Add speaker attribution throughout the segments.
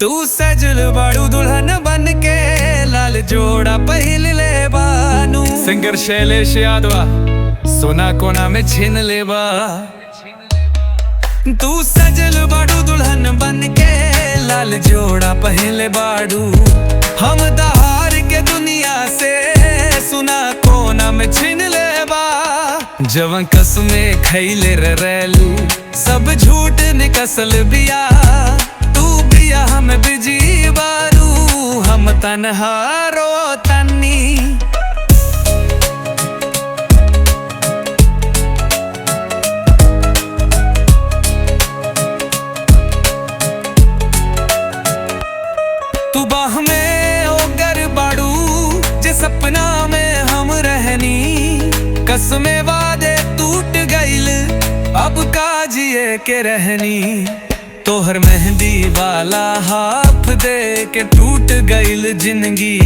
Speaker 1: तू सजल बाड़ू दुल्हन बन के लाल जोड़ा पहिल ले बानू। सिंगर शैलेश यादवा सोना कोना में छीन लेबा। तू सजल बाड़ू दुल्हन बन के लाल जोड़ा पहिल बाड़ू। हम दहार के दुनिया से सुना कोना में छीन लेबा। जवन कसमे खैले रेलू सब झूठ निकसल बिया। तू बिया हम बिजी बारू हम तन्हारो तन्नी। तू बाह में ओगर बाड़ू जे सपना में हम रहनी। कसमे वादे टूट गईल अब का जिए के रहनी। तोहर मेहंदी वाला हाथ दे के टूट गईल जिंदगी।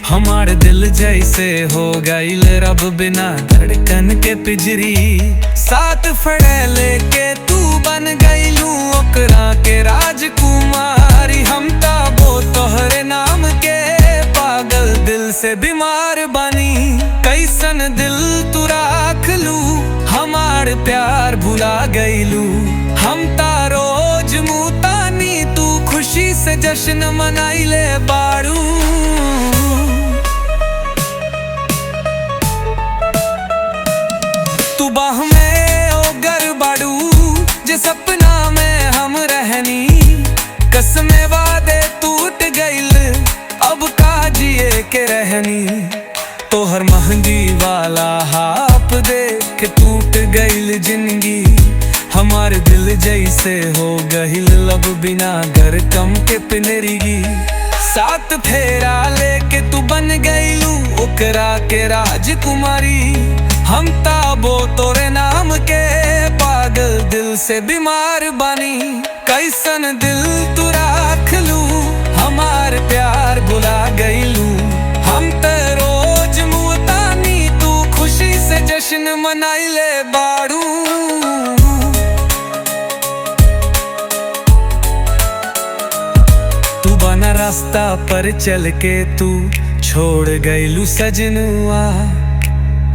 Speaker 1: हमार दिल जैसे हो गईल रब बिना धड़कन के पिजरी। साथ फड़े लेके तू बन गईलू ओकरा के राजकुमारी। हम ताबो तोहरे नाम के पागल दिल से बीमार बनी। कैसन दिल तू राख लू हमार प्यार भुला गईलू। हम रोज मुतानी तू खुशी से जश्न मनाइले बाड़ू। तू बाह में ओगर बाड़ू जे सपना में हम रहनी। कसमे वादे टूट गईल अब का जिए के रहनी। तोहर मेहंदी वाला हाथ दे के टूट गईल जिंदगी। हमार दिल जैसे हो गईल लब बिना घर कम के पिनरिगी। सात फेरा लेके तू बन गईलू ओकरा के राजकुमारी। हम ताबो तोरे नाम के पागल दिल से बीमार बनी। कैसन दिल तू राख लू हमार प्यार भुला गईलू। हम ते रोज मुतानी तू खुशी से जश्न मनाइले बाड़ू। तू बना रास्ता पर चल के तू छोड़ गईलू सजनुआ।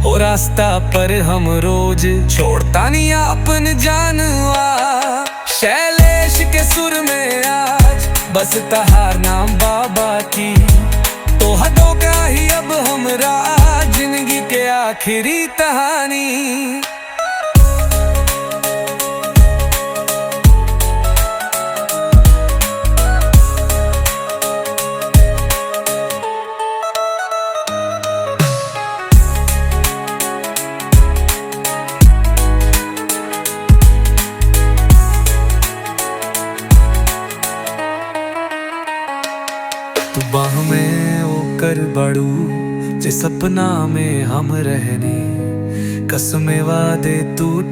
Speaker 1: हो रास्ता पर हम रोज छोड़ता नहीं अपन जानवा। शैलेश के सुर में आज बस तहार नाम बाबा की। तो हदों का ही अब हमरा जिंदगी के आखिरी कहानी। तू बाह में ओकर बाड़ू जे सपना में हम रहनी। कसमे वादे टूट